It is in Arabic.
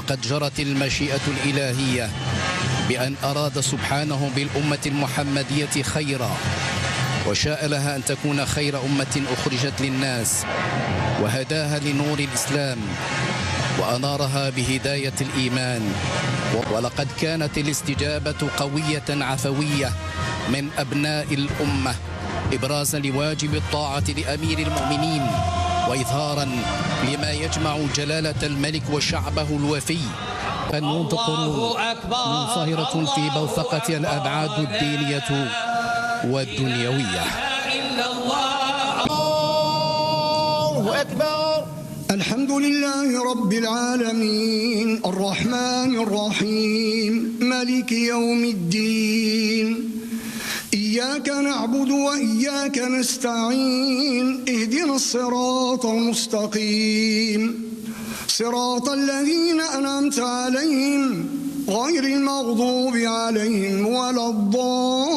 لقد جرت المشيئة الإلهية بأن أراد سبحانه بالأمة المحمدية خيرا، وشاء لها أن تكون خير أمة أخرجت للناس، وهداها لنور الإسلام وأنارها بهداية الإيمان. ولقد كانت الاستجابة قوية عفوية من أبناء الأمة، إبرازا لواجب الطاعة لأمير المؤمنين، وإظهارا لما يجمع جلالة الملك وشعبه الوفي. فالنطق منصهرة في بوثقة الأبعاد الدينية والدنيوية. الله أكبر. الحمد لله رب العالمين الرحمن الرحيم مالك يوم الدين، إياك نعبد وإياك نستعين، اهدنا الصراط المستقيم صراط الذين أنعمت عليهم غير المغضوب عليهم ولا الضالين.